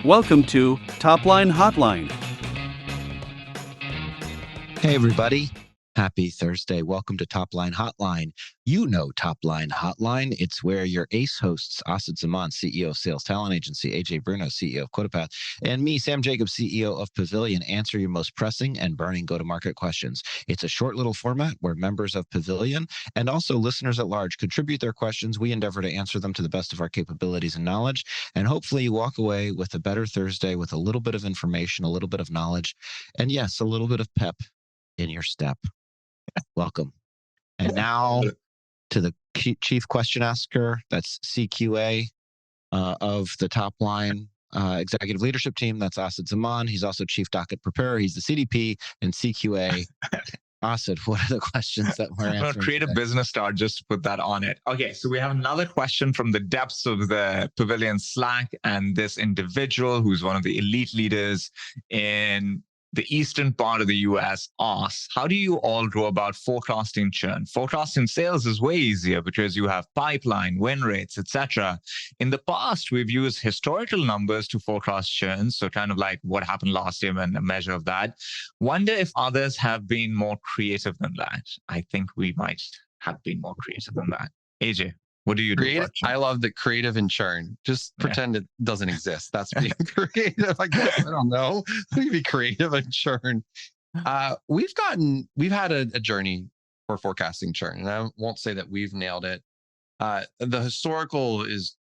Welcome to Topline Hotline. Hey, everybody. Happy Thursday. Welcome to Topline Hotline. You know Topline Hotline. It's where your ace hosts, Asad Zaman, CEO of Sales Talent Agency, AJ Bruno, CEO of QuotaPath, and me, Sam Jacobs, CEO of Pavilion, answer your most pressing and burning go-to-market questions. It's a short little format where members of Pavilion and also listeners at large contribute their questions. We endeavor to answer them to the best of our capabilities and knowledge. And hopefully you walk away with a better Thursday with a little bit of information, a little bit of knowledge, and yes, a little bit of pep in your step. Welcome. And now to the chief question asker, that's CQA of the Topline executive leadership team. That's Asad Zaman. He's also chief docket preparer. He's the CDP and CQA. Asad, what are the questions that we're answering? Create today? a business start just to put that on it. Okay, so we have another question from the depths of the Pavilion Slack, and this individual who's one of the elite leaders in the eastern part of the US asks, how do you all go about forecasting churn? Forecasting sales is way easier because you have pipeline, win rates, etc. In the past, we've used historical numbers to forecast churn, so kind of like what happened last year and a measure of that. Wonder if others have been more creative than that. I think we might have been more creative than that. AJ, what do you do? Creative. I love the creative and churn. Just pretend it doesn't exist. That's being creative. I guess I don't know. We be creative and churn. We've had a journey for forecasting churn, and I won't say that we've nailed it. The historical is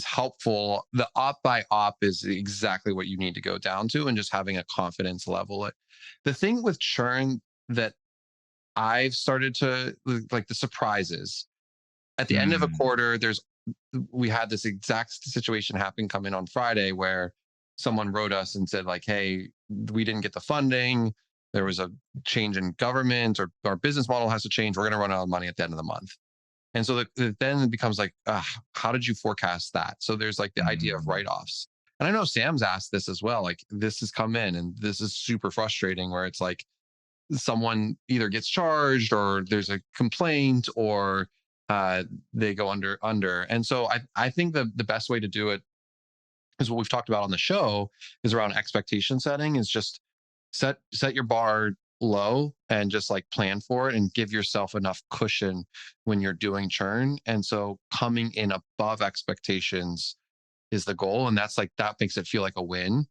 helpful. The op by op is exactly what you need to go down to, and just having a confidence level. The thing with churn that I've started to like the surprises. At the end of a quarter, we had this exact situation happen come in on Friday where someone wrote us and said like, hey, we didn't get the funding. There was a change in government, or our business model has to change. We're going to run out of money at the end of the month. And so then it becomes like, how did you forecast that? So there's like the idea of write-offs. And I know Sam's asked this as well. Like this has come in and this is super frustrating where it's like someone either gets charged or there's a complaint or they go under. And so I think the best way to do it is what we've talked about on the show is around expectation setting, is just set your bar low and just like plan for it and give yourself enough cushion when you're doing churn. And so coming in above expectations is the goal. And that makes it feel like a win.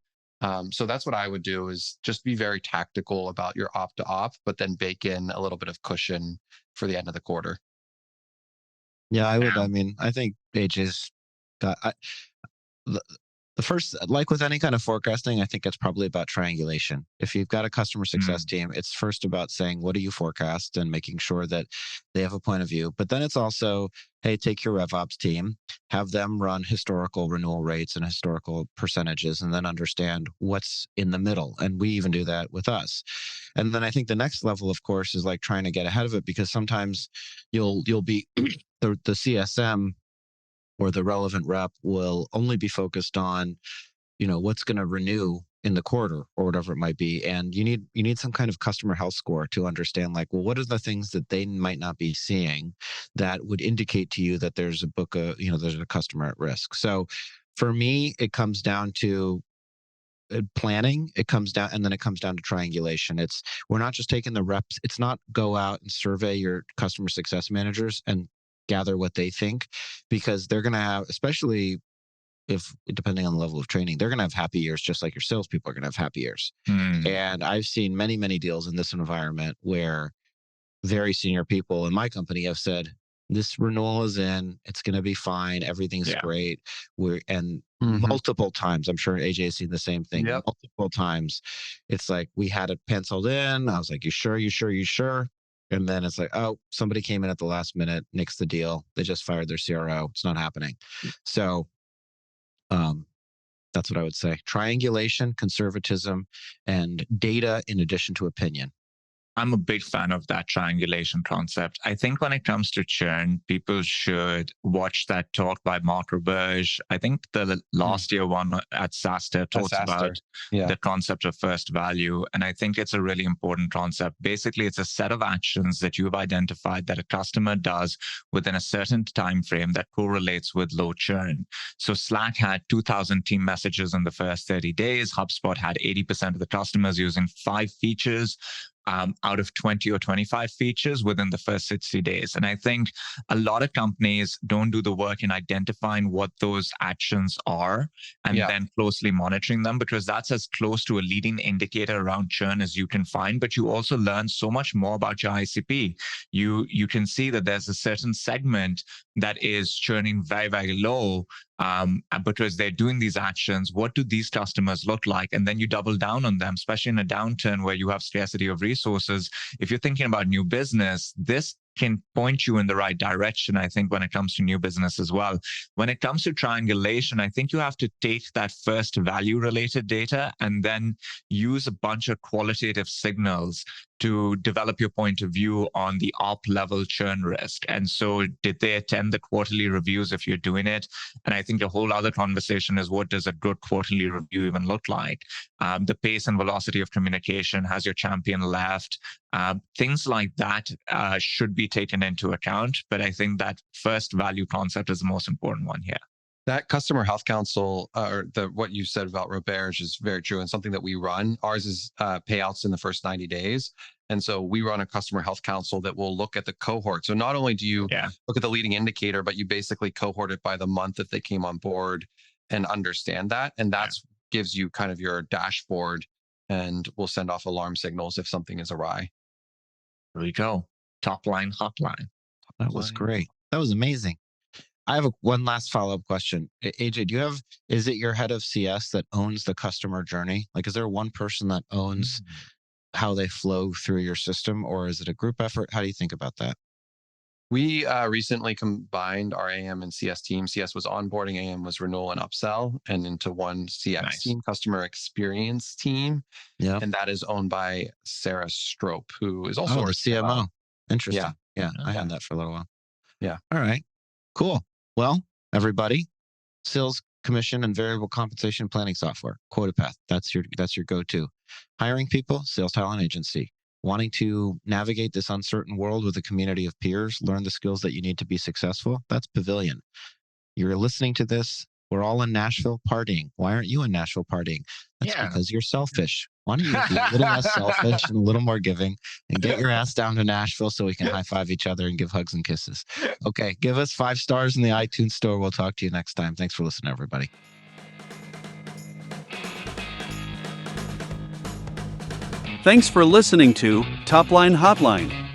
So that's what I would do, is just be very tactical about your op to op, but then bake in a little bit of cushion for the end of the quarter. Yeah, I would. I mean, I think AJ's got the first, like with any kind of forecasting, I think it's probably about triangulation. If you've got a customer success team, it's first about saying, what do you forecast, and making sure that they have a point of view. But then it's also, hey, take your RevOps team, have them run historical renewal rates and historical percentages, and then understand what's in the middle. And we even do that with us. And then I think the next level, of course, is like trying to get ahead of it, because sometimes you'll be the CSM or the relevant rep will only be focused on, what's going to renew in the quarter or whatever it might be. And you need some kind of customer health score to understand, like, well, what are the things that they might not be seeing that would indicate to you that there's there's a customer at risk. So for me, it comes down to planning. It comes down to triangulation. We're not just taking the reps. It's not go out and survey your customer success managers and gather what they think, because they're going to have, especially if depending on the level of training, they're going to have happy years, just like your salespeople are going to have happy years. And I've seen many, many deals in this environment where very senior people in my company have said, this renewal is in, it's going to be fine, everything's great. Multiple times, I'm sure AJ has seen the same thing. Yep. Multiple times, it's like, we had it penciled in. I was like, you sure? And then it's like, oh, somebody came in at the last minute, nixed the deal. They just fired their CRO. It's not happening. So that's what I would say. Triangulation, conservatism, and data in addition to opinion. I'm a big fan of that triangulation concept. I think when it comes to churn, people should watch that talk by Mark Roberge. I think the last year one at SaaStr talks about the concept of first value. And I think it's a really important concept. Basically, it's a set of actions that you've identified that a customer does within a certain time frame that correlates with low churn. So Slack had 2,000 team messages in the first 30 days. HubSpot had 80% of the customers using 5 features. Out of 20 or 25 features within the first 60 days. And I think a lot of companies don't do the work in identifying what those actions are and then closely monitoring them, because that's as close to a leading indicator around churn as you can find. But you also learn so much more about your ICP. You can see that there's a certain segment that is churning very, very low. Because they're doing these actions. What do these customers look like? And then you double down on them, especially in a downturn where you have scarcity of resources. If you're thinking about new business, this can point you in the right direction, I think, when it comes to new business as well. When it comes to triangulation, I think you have to take that first value related data and then use a bunch of qualitative signals to develop your point of view on the op level churn risk. And so did they attend the quarterly reviews if you're doing it? And I think the whole other conversation is, what does a good quarterly review even look like? The pace and velocity of communication, has your champion left? Things like that should be taken into account. But I think that first value concept is the most important one here. That customer health council, or what you said about Roberge, is very true, and something that we run. Ours is payouts in the first 90 days. And so we run a customer health council that will look at the cohort. So not only do you look at the leading indicator, but you basically cohort it by the month that they came on board and understand that. And that gives you kind of your dashboard, and will send off alarm signals if something is awry. There we go. Topline Hotline. That was great. That was amazing. I have one last follow-up question. AJ, is it your head of CS that owns the customer journey? Like, is there one person that owns how they flow through your system, or is it a group effort? How do you think about that? We recently combined our AM and CS team. CS was onboarding, AM was renewal and upsell, and into one CX team, customer experience team. Yeah. And that is owned by Sarah Strope, who is also our CMO. Interesting. Yeah. I had that for a little while. Yeah. All right. Cool. Well, everybody, sales commission and variable compensation planning software, QuotaPath. That's your go-to. Hiring people, sales talent agency. Wanting to navigate this uncertain world with a community of peers, learn the skills that you need to be successful. That's Pavilion. You're listening to this. We're all in Nashville partying. Why aren't you in Nashville partying? That's because you're selfish. Why don't you be a little less selfish and a little more giving, and get your ass down to Nashville so we can high five each other and give hugs and kisses. Okay, give us 5 stars in the iTunes store. We'll talk to you next time. Thanks for listening, everybody. Thanks for listening to Topline Hotline.